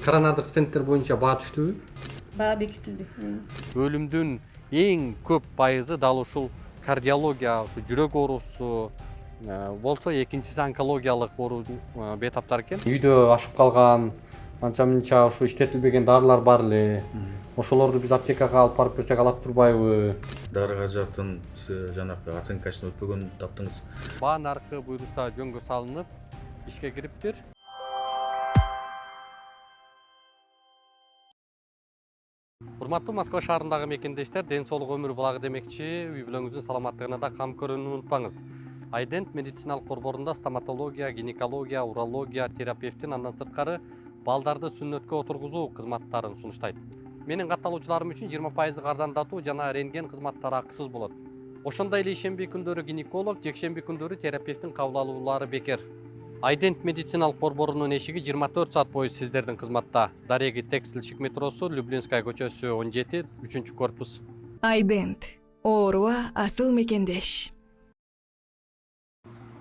коронардык стенттер боюнча баа түштүбү? Баа бекитилди. Өлүмдүн эң көп пайызы дал ушул кардиология, ушу жүрөк оорусу болсо, экинчиси онкологиялык оору бейтаптар экен. Үйдө ашып калган, анча мынча ушу иштетилбеген дарылар бар эле. Ошолорду биз аптекага алып барып берсек алат турбайбы? Дары каражатын жанагы оценкасын өтпөгөн таптыңыз. Баа наркы буйруса жөнгө салынып, ишке кириптир. Урматтуу Москва шаарындагы мекендештер, ден соолук өмүр булагы демекчи, үй бүлөңүздүн саламаттыгына да кам көрүүнү унутпаңыз. Айдент медициналык борборунда стоматология, гинекология, урология, терапевтин андан сырткары балдарды сүннөткө отургузуу кызматтарын сунуштайт. Менин катталуучуларым үчүн 20% арзандатуу жана рентген кызматтары акысыз болот. Ошондой эле ишемби күндөрү гинеколог, жекшемби күндөрү терапевтин кабыл алуулары бекер. Айдент медициналык борборунун эшиги 24 саат бою сиздердин кызматта. Дареги Текстильщик метросу, Люблинская көчөсү 17, 3-корпус. Айдент. Ооруга асыл мекендеш.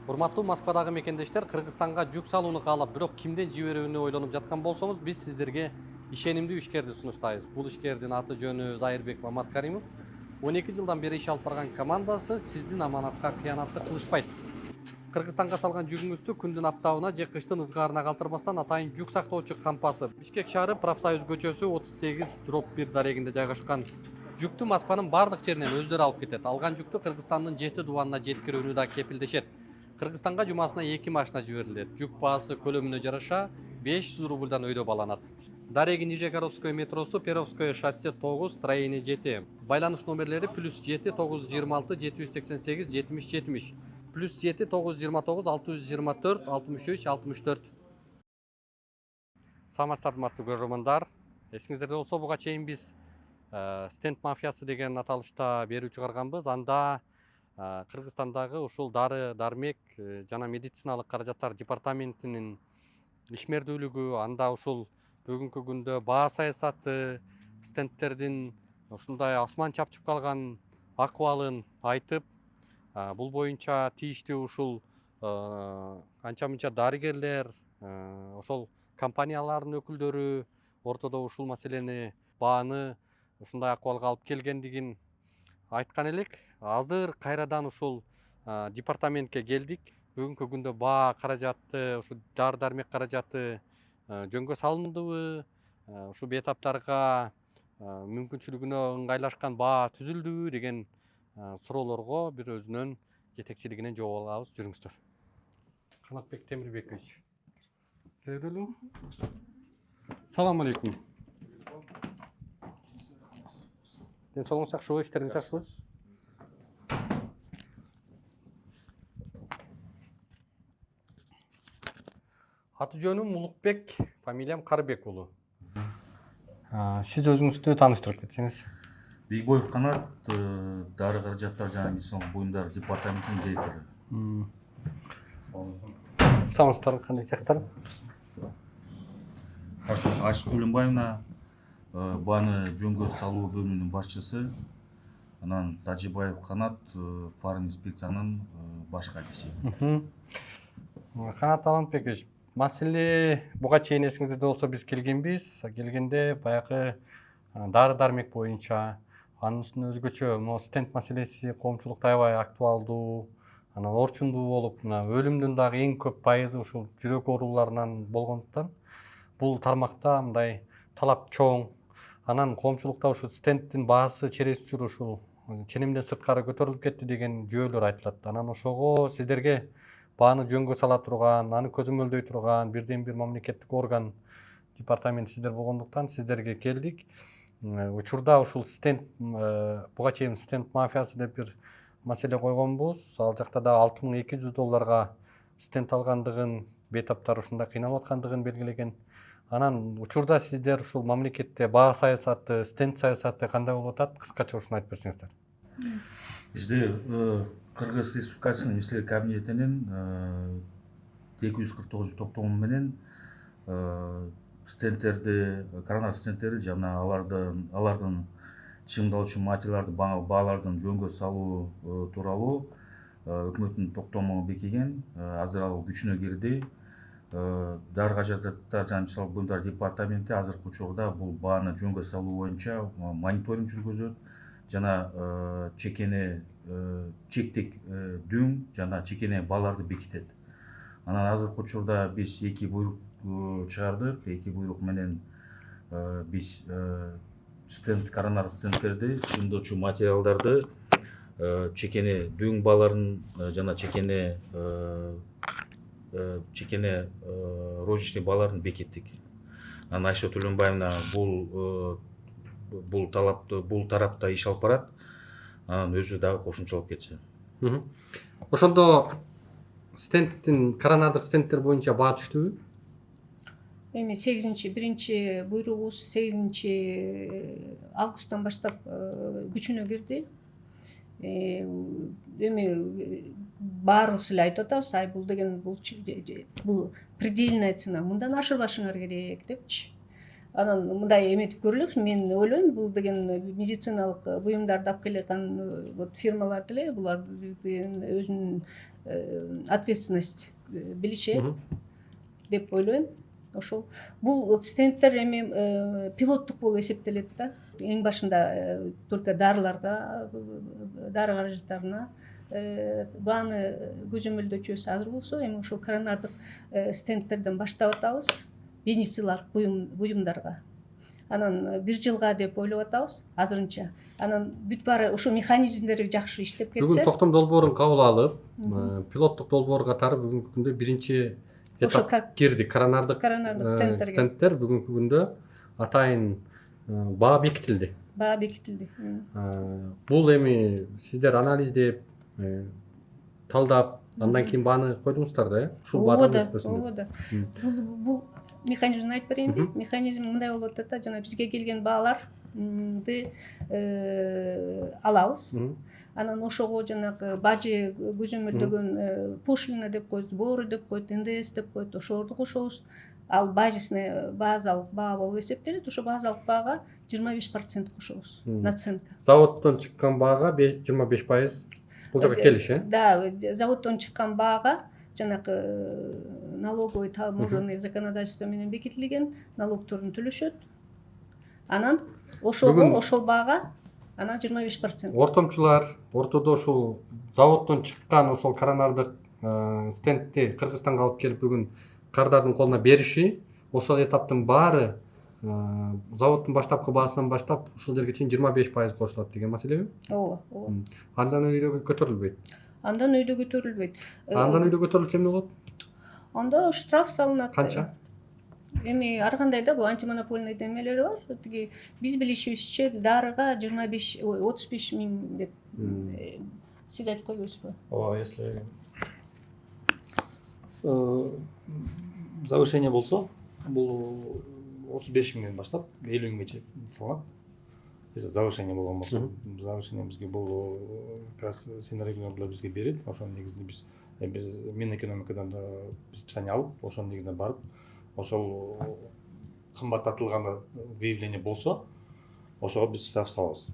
Урматтуу Москвадагы мекендештер, Кыргызстанга жүк салууну каалап, бирок кимден жиберүүнү ойлонуп жаткан болсоңуз, биз сиздерге ишенимдүү ишкерди сунуштайбыз. Бул ишкердин аты жөнү Зайырбек Маматкаримов. 12 жылдан бери иш алып барган командасы сиздин аманатка кыянатты кылышпайт. Кыргызстанга салган жүгүңүздү күндүн аптабына же кыштын ызгаарына калтырбастан атайын жүк сактоочу кампасы Бишкек шаары Профсоюз көчөсү 38/1 дарегинде жайгашкан. Жүктү Москванын бардык жеринен өздөрү алып кетет. Алган жүктү Кыргызстандын 7 дубанына жеткирүүнү да кепилдешет. Кыргызстанга жумасына 2 машина жиберилет. Жүк баасы көлөмүнө жараша 500 рубльдан өйдө баланат. Дареги Нижегородское метросу, Перовское шоссе 9, строение 7. Байланыш номерлери +7 926 788 70 70. +7 929 624 63 64. Саламатсыздар урматтуу көрөрмандар. Эсиңиздерде болсо, буга чейин биз стенд мафиясы деген аталышта берүү чыгарганбыз. Анда Кыргызстандагы ушул дары дармек жана медициналык каражаттар департаментинин ишмердүүлүгү, анда ушул бүгүнкү күндө баа саясаты, стендтердин ушундай асман чапчып калган акыбалын айтып, бул боюнча тийиштүү ушул анча мынча дарыгерлер, ошол компаниялардын өкүлдөрү ортодо ушул маселени, бааны ушундай акыбалга алып келгендигин айткан элек. Азыр кайрадан ушул департаментке келдик. Бүгүнкү күндө баа каражаты, ушу дары дармек каражаты жөнгө салындыбы, ушу бейтаптарга мүмкүнчүлүгүнө ыңгайлашкан баа түзүлдүбү деген суроолорго бир өзүнүн жетекчилигинен жооп алабыз. Жүрүңүздөр. Канатбек Темирбекович. Келдиңби? Салам алейкум. Ден соолугуңуз жакшыбы, иштериңиз жакшыбы? Аты жөнүм Улукбек, фамилиям Карыбек уулу. Сиз өзүңүздү тааныштырып кетсеңиз. Бийбоев Канат, дары каражаттар жана медициналык буюмдар департаментинин директору. Саламатсыздарбы, кандай, жакшысыздарбы? Айшык Төлөнбаевна, бааны жөнгө салуу бөлүмүнүн башчысы. Анан Тажибаев Канат, фарм инспекциянын баш катчысы. Канат Аламбекович, маселе буга чейин эсиңиздерде болсо биз келгенбиз. Келгенде баягы дары дармек боюнча, анын үстүнө өзгөчө могу стенд маселеси коомчулукта аябай актуалдуу, анан орчундуу болуп, мына өлүмдүн дагы эң көп пайызы ушул жүрөк ооруларынан болгондуктан бул тармакта мындай талап чоң. Анан коомчулукта ушул стенддин баасы через чур ушул ченемден сырткары көтөрүлүп кетти деген жүйөлөр айтылат. Анан ошого сиздерге бааны жөнгө сала турган, аны көзөмөлдөй турган бирден бир мамлекеттик орган, департамент сиздер болгондуктан сиздерге келдик. Учурда ушул стенд, буга чейин стенд мафиясы деп бир маселе койгонбуз. Ал жакта да $6200 стенд алгандыгын, бейтаптар ушундай кыйналып аткандыгын белгилеген. Анан учурда сиздер ушул мамлекетте баа саясаты, стенд саясаты кандай болуп атат? Кыскача ушуну айтып берсеңиздер. Бизде Кыргыз Республикасынын Министрлер кабинетинин 249 менен стендтерди, коронар стендтерди жана алардын чыгымдалуучу материалдарды, баалардын жөнгө салуу тууралуу өкмөттүн токтому бекиген. Азыр ал күчүнө кирди. дары каражаттар жана мисалы буюмдар департаменти азыркы учурда бул бааны жөнгө салуу боюнча мониторинг жүргүзөт жана чекене чектик дүң жана чекене бааларды бекитет. Анан азыркы учурда биз 2 буйрук чыгардык. 2 буйрук менен биз стенд коронар стендтерди чыңдоочу материалдарды чекене дүң бааларын жана чекене розничный бааларын бекиттик. Анан Айша Төлөнбаевна бул тарапта иш алып барат. Анан өзү дагы кошумчалап кетсе. Ошондо стендтин коронардык стендтер боюнча баа түштүбү? Эми 1 буйругубуз 8 августтан баштап күчүнө кирди. Эми баарыбыз эле айтып атабыз, ай бул деген бул предельная цена, мындан ашырбашыңар керек депчи. Анан мындай эметип көрүлөт, мен ойлойм, бул деген медициналык буюмдарды алып келаткан вот фирмалар деле булар өзүнүн ответственность билишет деп ойлойм. Ошол бул стендтер эми пилоттук болуп эсептелет да. Эң башында только дарыларга, дары каражаттарына бааны көзөмөлдөөчүбүз азыр болсо, эми ошол коронардык стендтерден баштап атабыз медициналык буюмдарга. Анан 1 жылга деп ойлоп атабыз азырынча. Анан бүт баары ошо механизмдери жакшы иштеп кетсе. Бүгүн токтом долбоорун кабыл алып, пилоттук долбоор катары бүгүнкү күндө биринчи этап кирди коронардык стендтер. Бүгүнкү күндө атайын баа бекитилди. Бул эми сиздер анализдеп, талдап, андан кийин бааны койдуңуздар да, э? Ушул бааны ооба. Бул механизмин айтып берейинби? Механизм мындай болуп атат да, жана бизге келген бааларды алабыз. Анан ошого жанагы бажы көзөмөлдөгөн пошлина деп коет, сборы деп коет, НДС деп коет, ошолорду кошобуз. Ал базалык баа болуп эсептелет. Ошо базалык баага 25% кошобуз. Наценка. Заводдон чыккан баага 25% бул жака келиш, э? Да, заводдон чыккан баага жанагы налоговый таможенный законодательство менен бекитилген налогторун төлөшөт. Анан ошол баага анан 25%. Ортомчулар ортодо ушул заводдон чыккан ошол коронардык стендти Кыргызстанга алып келип бүгүн кардардын колуна бериши, ошол этаптын баары заводдун баштапкы баасынан баштап ушул жерге чейин 25% кошулат деген маселеби? Ооба. Андан өйдө көтөрүлбөйт. Андан өйдө көтөрүлбөйт. Андан өйдө көтөрүлсө эмне болот? Анда штраф салынат. Канча? Эми ар кандай да бул антимонополный демелери бар. Тиги биз билишибизче дарыга 35 миң деп. Сиз айтып койбойсузбу? Ооба, если завышение болсо, бул 35 миңден баштап 50 миңге салынат. Если завышение болгон болсо, завышение бизге бул как раз синергиялар бизге берет. Ошонун негизинде биз Минэкономикадан да списание алып, ошонун негизинде барып, ошол кымбаттатылган выявление болсо, ошого биз штраф салабыз.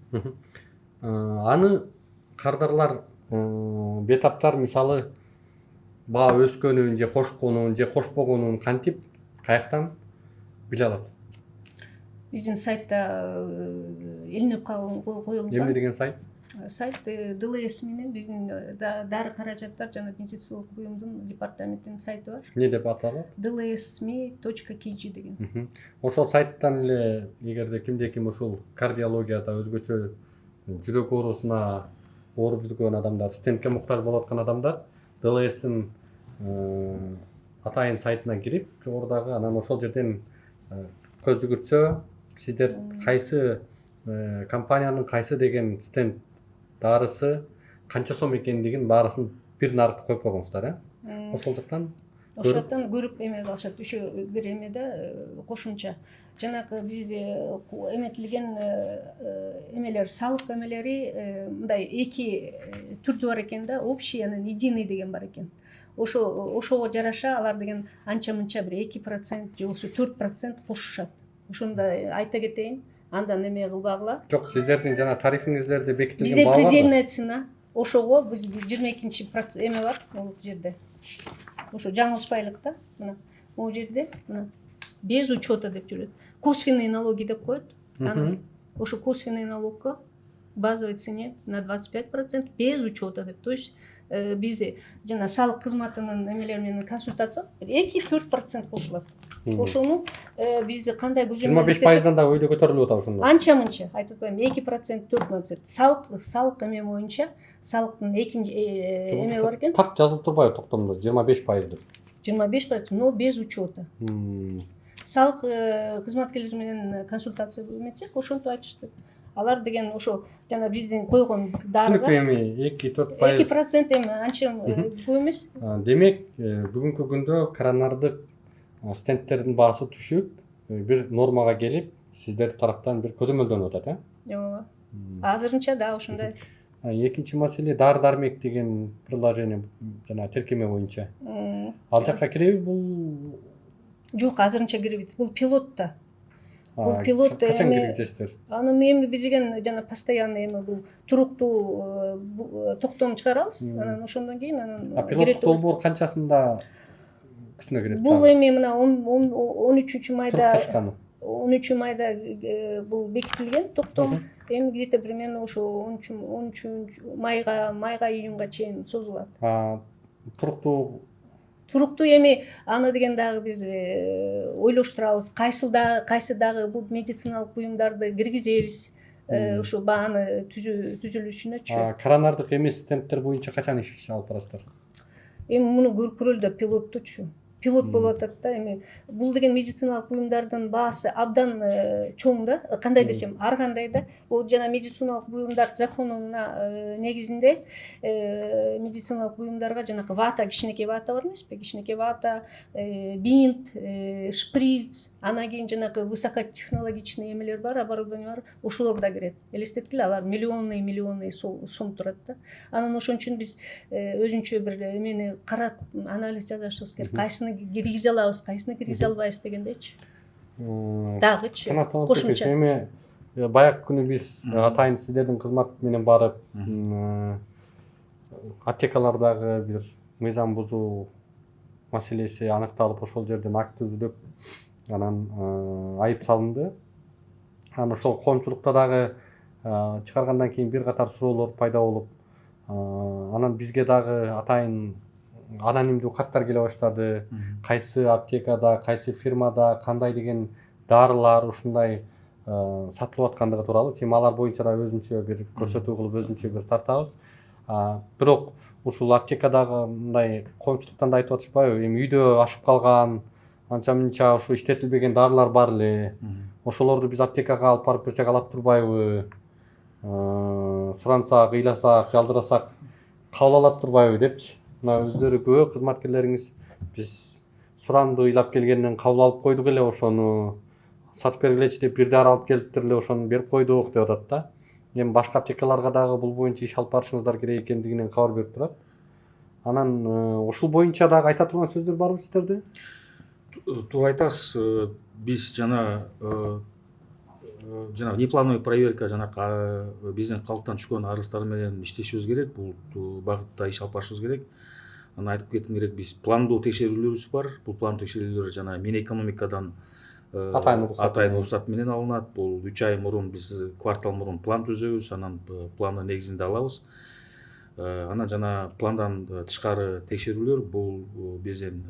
Аны кардарлар бетаптар мисалы баа өскөнүн же кошконун же кошпогонун кантип каяктан биле алат? Биздин сайтта илинип коюлган. Эмне деген сайт? Сайт ДЛС менен биздин дары каражаттар жана медициналык буюмдун департаментинин сайты бар. Эмне деп аталат? dlsme.kg деген. Ошол сайттан эле эгерде кимде-ким ушул кардиологияда өзгөчө жүрөк оорусуна ооруп жүргөн адамдар, стентке муктаж болуп аткан адамдар ДЛСтин атайын сайтына кирип, жогорудагы анан ошол жерден көз жүгүртсө, сиздер кайсы компаниянын кайсы деген стенд дарысы канча сом экендигин баарысын бир нарыкка коюп койгонсуздар, э? Ошол жактан көрүп эме кылышат. Ошо бир эмеде кошумча жанагы биз эметилген эмелер, салык эмелери мындай 2 түрдүү бар экен да, общий анан единый деген бар экен. Ошого жараша алар деген анча-мынча бир 2% же болбосо 4% кошушат. Ошондо айта кетейин, андан эме кылбагыла. Жок, сиздердин жана тарифиңиздерде бекитилген бизде баа бар. Бизде предельная цена. Ошого биз 22% эме бар ол жерде. Ошо жаңылышпайлык да. Мына могу жерде мына без учета деп жүрөт. Косвенные налоги деп коет. Аны ошо косвенный налогко базовой цене на 25% без учета деп. То есть бизде жана салык кызматынын эмелери менен консультация 2-4% кошулат. Ошону биз кандай көзөмөл 25%дан да өйдө көтөрүлүп атат ошондо. Анча мынча айтып атпайм, 2%, 4%. Салык эме боюнча, салыктын экинчи эме бар экен. Так жазылып турбайбы токтомдо 25% деп. 25%, но без учета. Салык кызматкерлери менен консультация эметсек, ошентип айтышты. Алар деген ошо жана биздин койгон дарыга. Түшүнүктүү эми 2-4%. 2% эми анча көп эмес. Демек, бүгүнкү күндө коронардык стендтердин баасы түшүп, бир нормага келип, сиздер тараптан бир көзөмөлдөнүп атат, Ооба. Азырынча да ошондой. Экинчи маселе дары дармек деген приложение жана тиркеме боюнча. Ал жакка киреби бул? Жок, азырынча кирбейт. Бул пилотто. Бул пилот качан эми киргизесиздер? аны эми биз деген жана постоянный эми бул туруктуу токтом чыгарабыз. Анан ошондон кийин анан Пилоттук долбоор канчасында күчүнө кирет? Бул эми мына 13 майда тышканы. 13 майда бул бекитилген токтом. Эми где-то примерно ошо 13 майга июнга чейин созулат. Туруктуу эми аны деген дагы биз ойлоштурабыз. Кайсы дагы бул медициналык буюмдарды киргизебиз. Ошо бааны түзүлүшүнөчү. Коронардык эмес стендтер боюнча качан иш алып барасыздар? Эми муну көркүрөлдө пилоттучу. Пилот болуп атат да. Эми бул деген медициналык буюмдардын баасы абдан чоң да. Кандай десем, ар кандай да. Бул жана медициналык буюмдар законуна негизинде медициналык буюмдарга жанакы вата, кичинекей вата бар эмеспи? Кичинекей вата, бинт, шприц, анан кийин жанакы высокотехнологичный эмелер бар, оборудование бар. Ошолор да кирет. Элестеткиле, алар миллионный сом турат да. Анан ошон үчүн биз өзүнчө бир эмени карап анализ жасашыбыз керек. Кайсыны киргизе алабыз, кайсыны киргизе албайбыз дегендейчи. Дагычы кошумча. Эми баягы күнү биз атайын сиздердин кызмат менен барып, аптекалардагы бир мыйзам бузуу маселеси аныкталып, ошол жерден акт түзүлүп, анан айып салынды. Анан ошол коомчулукта дагы чыгаргандан кийин бир катар суроолор пайда болуп, анан бизге дагы атайын анонимдүү каттар келе баштады. Кайсы аптекада, кайсы фирмада кандай деген дарылар ушундай сатылып аткандыгы тууралуу темалар боюнча да өзүнчө бир көрсөтүү кылып, өзүнчө бир тартабыз. Бирок ушул аптекадагы мындай коомчулуктан да айтып атышпайбы? Эми үйдө ашып калган, анча мынча ушу иштетилбеген дарылар бар эле. Ошолорду биз аптекага алып барып берсек алат турбайбы? Сурансак, ыйласак, жалдырасак кабыл алат турбайбы депчи. Мына өздөрү көбү кызматкерлериңиз биз суранды ыйлап келгенден кабыл алып койдук эле ошону. Сатып бергилечи деп бир дары алып келиптир эле ошону берип койдук деп атат да. Эми башка аптекаларга дагы бул боюнча иш алып барышыңыздар керек экендигинен кабар берип турат. Анан ушул боюнча дагы айта турган сөздөр барбы сиздерде? Туура айтасыз. Биз жана неплановый проверка биздин калктан түшкөн арыздар менен иштешибиз керек. Бул багытта иш алып барышыбыз керек. Аны айтып кетким керек, биз пландуу текшерүүлөрүбүз бар. Бул пландуу текшерүүлөр жана Минэкономикадан атайын уруксат менен алынат. Бул 3 ай мурун биз квартал мурун план түзөбүз, анан пландын негизинде алабыз. Анан жана пландан тышкары текшерүүлөр бул биздин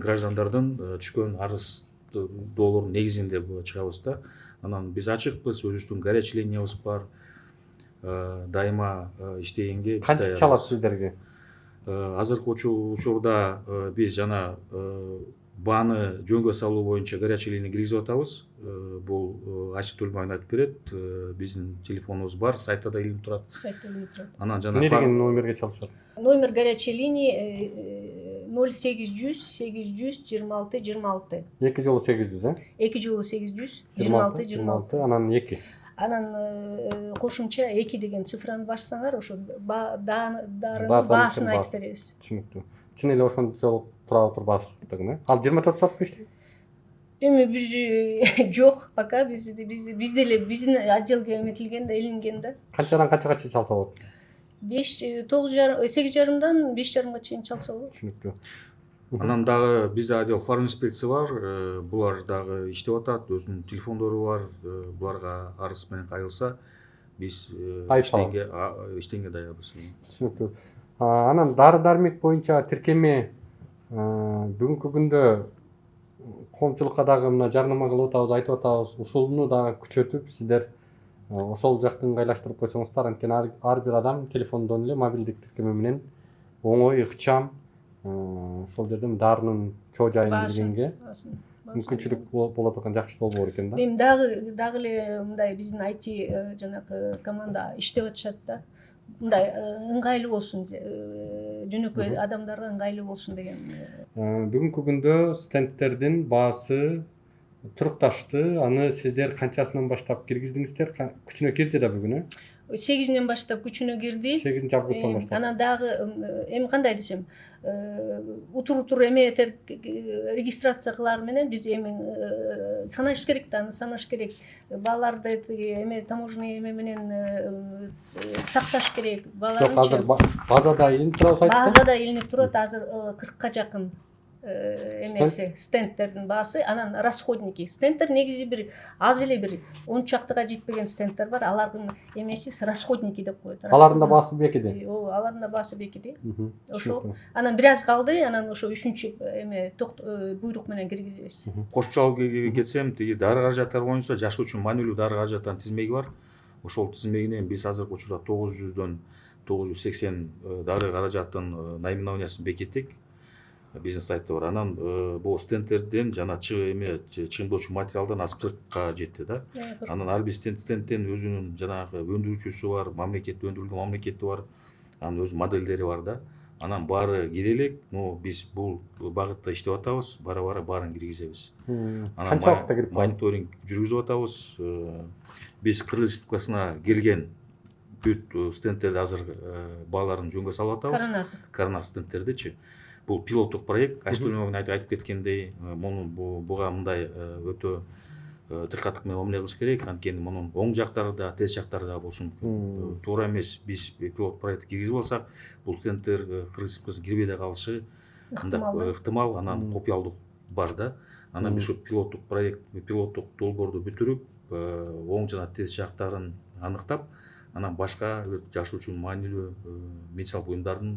граждандардын түшкөн арыз доолордун негизинде чыгабыз да. Анан биз ачыкпыз, өзүбүздүн горячий линиябыз бар. Дайыма иштегенге канча чалат сиздерге? Азыркы учурда биз жана бааны жөнгө салуу боюнча горячий линия киргизип атабыз. Бул ачык төлмөгүн айтып берет. Биздин телефонубуз бар, сайтта да илинип турат. Анан жана эмне деген номерге чалышат? Номер горячей линии 0800 800 26 26. 2 жолу 800, 2 жолу 800 26 26. Анан 2. Анан кошумча 2 деген цифраны бассаңар, ошо дарынын баасын айтып беребиз. Түшүнүктүү. Чын эле ошончолук турабы турбашпытыгын, Ал 24 саат иштейт? Эми биз жок, пока биз деле биздин отделге эметилген да, илинген да. Канчадан канчага чейин чалса болот? 8:30дан 5:30 чейин чалса болот. Түшүнүктүү. Анан дагы бизде отдел фарминспекция бар, булар дагы иштеп атат, өзүнүн телефондору бар, буларга арыз менен кайрылса биз иштенге даярбыз. Түшүнүктүү. Анан дары дармек боюнча тиркеме бүгүнкү күндө коомчулукка дагы мына жарнама кылып атабыз, айтып атабыз. Ушуну дагы күчөтүп сиздер ошол жакты ыңгайлаштырып койсоңуздар, анткени ар бир адам телефондон эле мобилдик тиркеме менен оңой, ыкчам ошол жерден дарынын чоо жайын билгенге мүмкүнчүлүк боло турган жакшы болбоор экен да. Эми дагы эле мындай биздин IT жанагы команда иштеп атышат да. Мындай ыңгайлуу болсун, жөнөкөй адамдарга ыңгайлуу болсун деген. Бүгүнкү күндө стендтердин баасы турукташты. Аны сиздер канчасынан баштап киргиздиңиздер? Күчүнө кирди да бүгүн, 8-ден баштап күчүнө кирди. 8-августтан баштап. Анан дагы эми кандай десем, утур эметер регистрация кылаар менен биз эми санаш керек да, аны санаш керек. Балаларды эме таможенный эме менен сакташ керек. Жок, азыр базада илинип турабы сайтта? Базада илинип турат, азыр 40-ка жакын эмеси стендтердин баасы. Анан расходники. Стендтер негизи бир аз эле бир 10 чактыга жетпеген стендтер бар. Алардын эмеси расходники деп коет. Алардын да баасы бекиди. Ооба, алардын да баасы бекиди. Ошол. Анан бир аз калды, анан ошо 3-чү эме буйрук менен киргизебиз. Кошумчалап кетсем, тиги дары каражаттар боюнча жаш үчүн маанилүү дары каражаттардын тизмеги бар. Ошол тизмегинен биз азыркы учурда 900дөн 980 дары каражаттын наименованиясын бекиттик. Бизнес сайтта бар. Анан бул стендтерден жана чыгымдоочу материалдан азыр 40ка жетти да. Анан ар бир стендтен өзүнүн жанагы өндүрүүчүсү бар, мамлекеттик өндүрүлгөн мамлекети бар. Анын өз модельдери бар да. Анан баары кире элек, биз бул багытта иштеп атабыз, бара баарын киргизебиз. Канча убакытта кирип калат? Мониторинг жүргүзүп атабыз. Биз Кыргыз Республикасына келген бүт стендтерди азыр бааларын жөнгө салып атабыз. Коронар стендтердичи. Бул пилоттук проект, Айштөлмө менен айтып кеткендей, буга мындай өтө диккаттык менен мамиле кылыш керек, анткени мунун оң жактары да, терс жактары да болушу мүмкүн. Туура эмес, биз пилот проектти киргизип алсак, бул стендтер Кыргыз Республикасына кирбей да калышы ыктымал, анан копиялдык бар да. Анан биз ушу пилоттук проект, пилоттук долбоорду бүтүрүп, оң жана терс жактарын аныктап, анан башка жаш үчүн маанилүү медициналык буюмдардын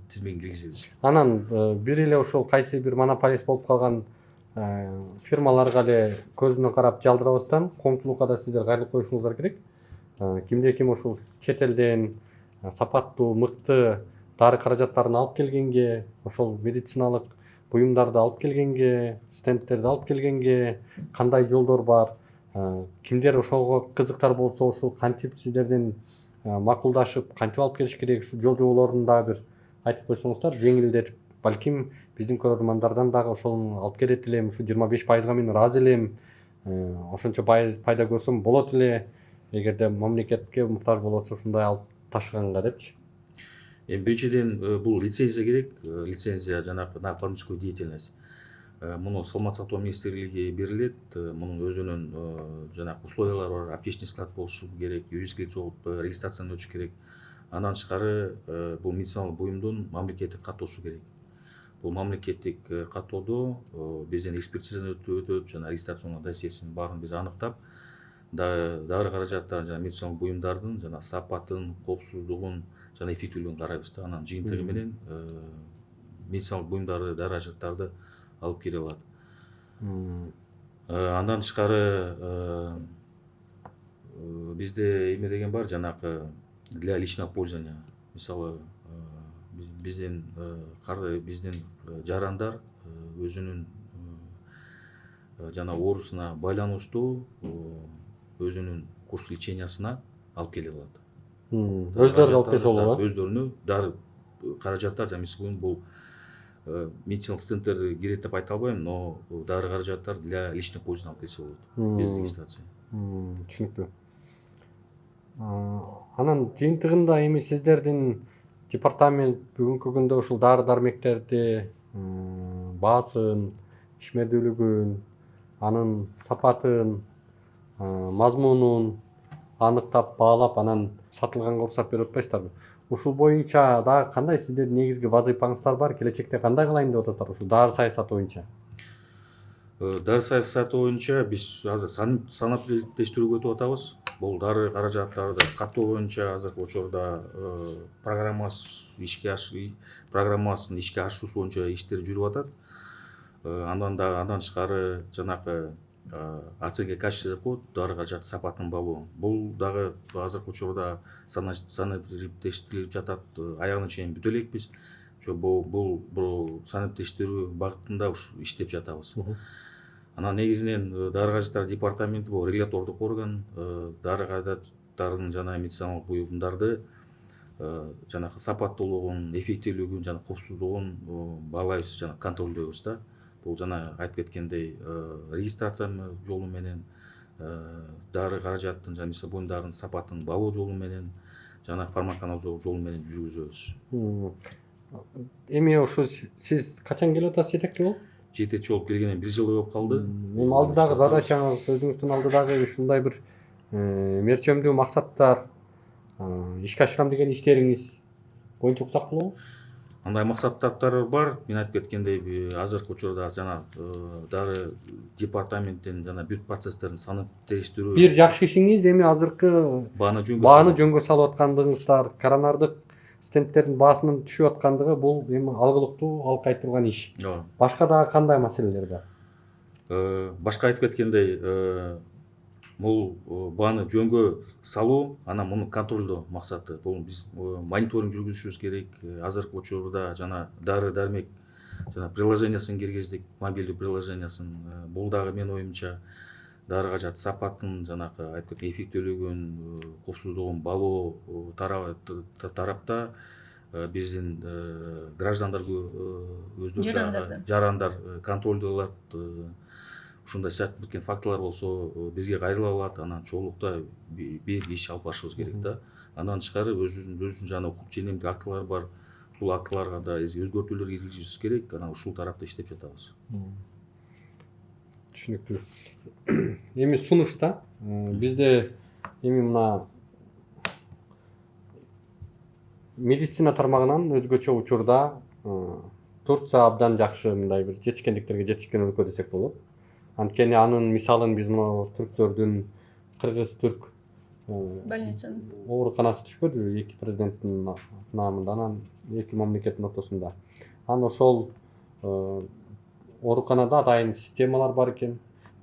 тизмегин киргизебиз. Анан бир эле ошол кайсы бир монополист болуп калган фирмаларга эле көзүнө карап жалдырабастан коомчулукка да сиздер кайрылып коюшуңуздар керек. Кимде ким ушул чет элден сапаттуу, мыкты дары каражаттарын алып келгенге, ошол медициналык буюмдарды алып келгенге, стендтерди алып келгенге кандай жолдор бар? Кимдер ошого кызыктар болсо, ушул кантип сиздерден макулдашып, кантип алып келиш керек, ушул жол жоболорун дагы бир айтып койсоңуздар, жеңилдетип, балким биздин көрөрмандардан дагы ошону алып келет элем, ушу 25%га мен ыраазы элем, ошончо пайда көрсөм болот эле, эгерде мамлекетке муктаж болуп атса ушундай алып ташыганга депчи. Эми биринчиден бул лицензия керек, лицензия жанагы фармацевтическая деятельность. Муну Саламаттык сактоо министрлиги берилет, мунун өзүнүн жанагы условиялары бар, аптечный склад болушу керек, юридическое лицо болуп регистрациядан өтүш керек. Андан тышкары бул медициналык буюмдун мамлекеттик каттоосу керек. Бул мамлекеттик каттоодо бизден экспертизадан өтөт, жана регистрационный досьесин баарын биз аныктап, дары каражаттарын жана медициналык буюмдардын жана сапатын, коопсуздугун жана эффективдүүлүгүн карайбыз да. Анан жыйынтыгы менен медициналык буюмдарды, дары каражаттарды алып келе алат. Андан тышкары бизде эме деген бар, жанагы для личного пользования. Мисалы биздин жарандар өзүнүн жана оорусуна байланыштуу өзүнүн курс лечениясына алып келе алат. Өздөрү алып келсе болобу? Өздөрүнө дары каражаттар жана бул медициналык стендтерди кирет деп айта албайм, но дары каражаттар для личного пользования алып келсе болот, без регистрации. Түшүнүктүү. Анан жыйынтыгында эми сиздердин департамент бүгүнкү күндө ушул дары дармектерди баасын, ишмердүүлүгүн, анын сапатын, мазмунун аныктап, баалап, анан сатылганга уруксат берип атпайсыздарбы? ушул боюнча дагы кандай сиздердин негизги вазыйпаңыздар бар, келечекте кандай кылайын деп атасыздар ушул дары саясаты боюнча? Дары саясаты боюнча биз азыр санап тештирүүгө өтүп атабыз. Бул дары каражаттарды каттоо боюнча азыркы учурда программасын ишке ашуусу боюнча иштер жүрүп атат. Андан тышкары жанакы АЦГ качество деп коет, дары каражаты сапатын багуу. Бул дагы азыркы учурда санаптештирилип жатат. Аягына чейин бүтө элекпиз. Бул санаптештирүү багытында ушу иштеп жатабыз. Анан негизинен дары каражаттары департаменти бул регулятордук орган, дары каражаттарынын жана медициналык буюмдарды жанакы сапаттуулугун, эффективдүүлүгүн жана коопсуздугун баалайбыз жана контролдойбуз да. Бул жана айтып кеткендей регистрация жолу менен, дары каражаттын жана медицина буюмдарынын сапатын баалоо жолу менен жана фармаконадзор жолу менен жүргүзөбүз. Эми ушу сиз качан келип атасыз жетекчи болуп? Жетекчи болуп келгене 1 жыл болуп калды. Эми алдыдагы задачаңыз, өзүңүздүн алдыдагы ушундай бир мерчемдүү максаттар, ишке ашырам деген иштериңиз боюнча уксак болобу? Андай максаттар бар. Мен айтып кеткендей, азыркы учурда жана дары департаменттин жана бүт процесстерин санап тештирүү. Бир жакшы ишиңиз эми азыркы Бааны жөнгө салып аткандыгыңыздар, коронардык стенттердин баасынын түшүп аткандыгы бул эми алгылыктуу алып кайтып турган иш. Башка дагы кандай маселелер бар? Башка айтып кеткендей, бул бааны жөнгө салуу, анан муну контролдоо максаты. Бул биз мониторинг жүргүзүшүбүз керек. Азыркы учурда жана дары дармек жана приложениясын киргиздик, мобилдүү приложениясын. Бул дагы менин оюмча дары каражаты сапатын жанакы айтып кеткен эффектүүлүгүн, коопсуздугун баалоо тарапта биздин граждандар өздөрү жарандар контролдолот. Ушундай сыяктуу кеткен фактылар болсо бизге кайрыла алат, анан чогулукта бир иш алып барышыбыз керек да. Андан тышкары өзүбүздүн жана укук ченемдик актылар бар. Бул актыларга да өзгөртүүлөр киргизишибиз керек. Анан ушул тарапта иштеп жатабыз. Түшүнүктүү. Эми сунушта бизде эми мына медицина тармагынан өзгөчө учурда Турция абдан жакшы мындай бир жетишкендиктерге жетишкен өлкө десек болот. Анткени анын мисалын биз мына түрктөрдүн кыргыз-түрк больницанын ооруканасы түшпөдүбү, эки президенттин намында, анан эки мамлекеттин ортосунда. Анан ошол ооруканада атайын системалар бар экен.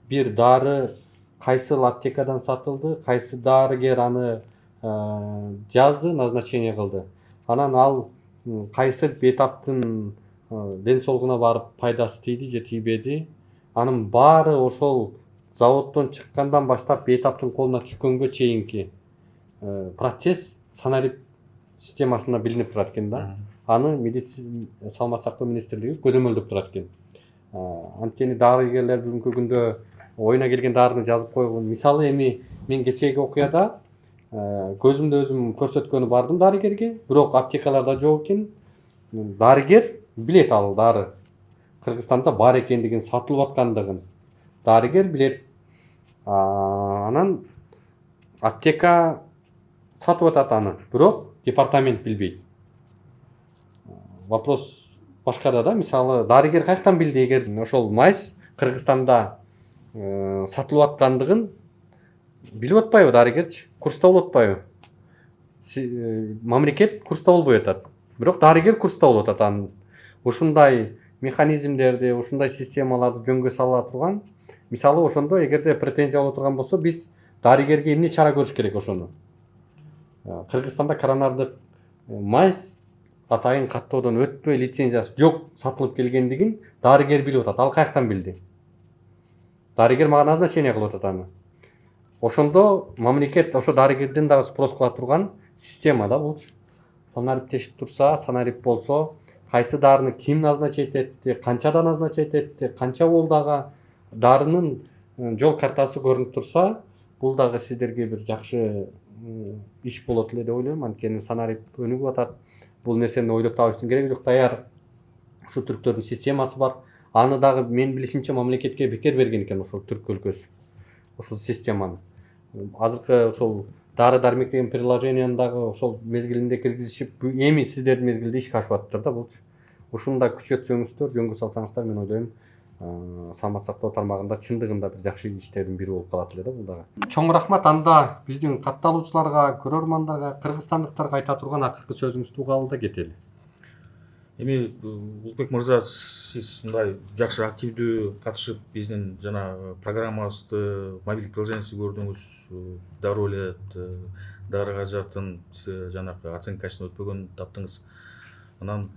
Бир дары кайсыл аптекадан сатылды, кайсы дарыгер аны жазды, назначение кылды. Анан ал кайсы бейтаптын ден соолугуна барып пайдасы тийди же тийбеди. Анын баары ошол заводдон чыккандан баштап бейтаптын колуна түшкөнгө чейинки процесс санарип системасына билинип турат экен да. Аны медицина саламаттык сактоо министрлиги көзөмөлдөп турат экен. Анткени дарыгерлер бүгүнкү күндө оюна келген дарыны жазып койгон. Мисалы эми мен кечээги окуяда көзүмдө өзүм көрсөткөнү бардым дарыгерге, бирок аптекаларда жок экен. Дарыгер билет ал дары Кыргызстанда бар экендигин, сатылып аткандыгын дарыгер билет. Анан аптека сатып атат аны, бирок департамент билбейт. Вопрос башкада да, мисалы дарыгер каяктан билди эгер ошол майс Кыргызстанда сатылып аткандыгын билип атпайбы дарыгерчи? Курста болуп атпайбы? Мамлекет курста болбой атат, бирок дарыгер курста болуп атат. Анын ушундай механизмдерди, ушундай системаларды жөнгө сала турган. Мисалы ошондо эгерде претензия боло турган болсо, биз дарыгерге эмне чара көрүш керек ошону? Кыргызстанда коронардык майс атайын каттоодон өтпөй, лицензиясы жок сатылып келгендигин дарыгер билип атат. Ал каяктан билди? Дарыгер мага назначение кылып атат аны. Ошондо мамлекет ошо дарыгерден дагы спрос кыла турган система да бул. Санариптешип турса, санарип болсо, кайсы дарыны ким назначить этти, канчада назначить этти, канча болдагы дарынын жол картасы көрүнүп турса, бул дагы сиздерге бир жакшы иш болот эле деп ойлойм. Анткени санарип өнүгүп атат. Бул нерсени ойлоп табыштын кереги жок. Даяр ушу түрктөрдүн системасы бар. Аны дагы мен билишимче мамлекетке бекер берген экен ошол түрк өлкөсү. Ошол системаны. Азыркы ошол дары дармек деген приложениени дагы ошол мезгилинде киргизишип эми сиздердин мезгилде ишке ашып атыптыр да булчу. Ушуну да күчөтсөңүздөр, жөнгө салсаңыздар, мен ойлойм саламат сактоо тармагында чындыгында бир жакшы иштердин бири болуп калат эле да бул дагы. Чоң рахмат. Анда биздин катталуучуларга, көрөрмандарга, кыргызстандыктарга айта турган акыркы сөзүңүздү угалы да кетели. Эми Улукбек мырза, сиз мындай жакшы активдүү катышып биздин жана программабызды, мобилдик приложениесин көрдүңүз, дароо эле дары каражатын жанагы оценкасын өтпөгөн таптыңыз. Анан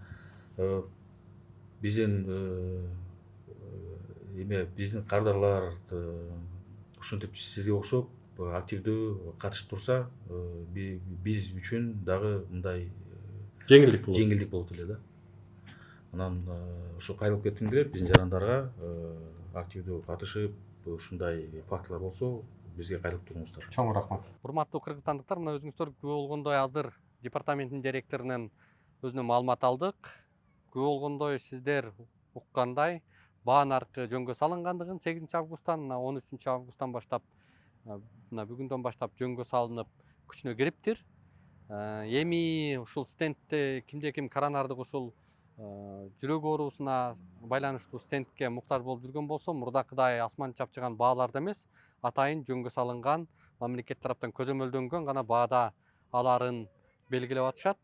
биздин биздин кардарлар ушинтип сизге окшоп активдүү катышып турса, биз үчүн дагы мындай жеңилдик болот эле да. Анан ушу кайрылып кетким келет, биздин жарандарга активдүү катышып ушундай фактылар болсо бизге кайрылып туруңуздар. Чоң рахмат. Урматтуу кыргызстандыктар, мына өзүңүздөр күбө болгондой азыр департаменттин директорунун өзүнөн маалымат алдык. Күбө болгондой сиздер уккандай баан аркы жөнгө салынгандыгын 8 августтан, 13 августтан баштап, мына бүгүндөн баштап жөнгө салынып күчүнө кириптир. Эми ушул стендти кимде-ким коронардык ушул жүрөк оорусуна байланыштуу стендке муктаж болуп жүргөн болсо, мурдакыдай асман чапчыган бааларда эмес, атайын жөнгө салынган, мамлекет тараптан көзөмөлдөнгөн гана баада аларын белгилеп атышат.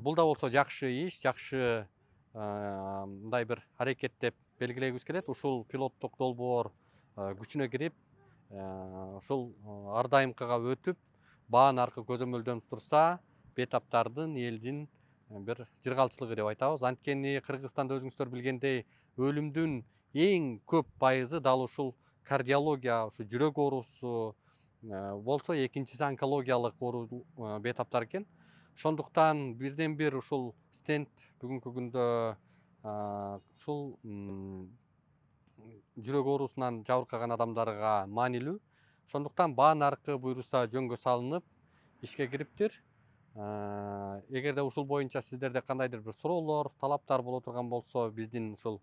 Бул да болсо жакшы иш, жакшы мындай бир аракет деп белгилегибиз келет. Ушул пилоттук долбоор күчүнө кирип, ушул ар дайымкыга өтүп, баан аркы көзөмөлдөнүп турса, бейтаптардын, элдин бир жыргалчылыгы деп айтабыз. Анткени Кыргызстанда өзүңүздөр билгендей, өлүмдүн эң көп пайызы дал ушул кардиология, ушу жүрөк оорусу болсо, экинчиси онкологиялык бейтаптар экен. Ошондуктан бирден бир ушул стенд бүгүнкү күндө ушул жүрөк оорусунан жабыркаган адамдарга маанилүү. Ошондуктан баан аркы буйруса жөнгө салынып ишке кириптир. Эгерде ушул боюнча сиздерде кандайдыр бир суроолор, талаптар боло турган болсо, биздин ушул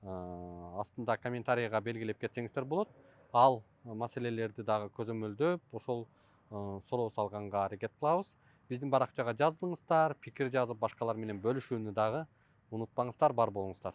астында комментарийга белгилеп кетсеңиздер болот. Ал маселелерди дагы көзөмөлдөп, ошол суроо салганга аракет кылабыз. Биздин баракчага жазылыңыздар, пикир жазып башкалар менен бөлүшүүнү дагы унутпаңыздар, бар болуңуздар.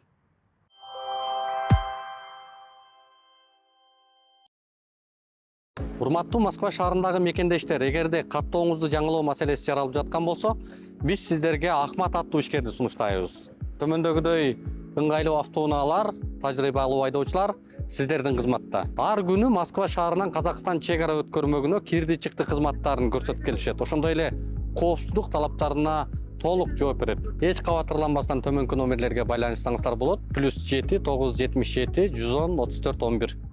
Урматтуу Москва шаарындагы мекендештер, эгерде каттооңузду жаңылоо маселеси жаралып жаткан болсо, биз сиздерге Ахмат аттуу ишкерди сунуштайбыз. Төмөндөгүдөй ыңгайлуу автоунаалар, тажрыйбалуу айдоочулар сиздердин кызматта. Ар күнү Москва шаарынан Казакстан чек ара өткөрмөгүнө кирди-чыкты кызматтарын көрсөтүп келишет. Ошондой эле коопсуздук талаптарына толук жооп берет. Эч кабатырланбастан төмөнкү номерлерге байланышсаңыздар болот. +7 977 110 34 11.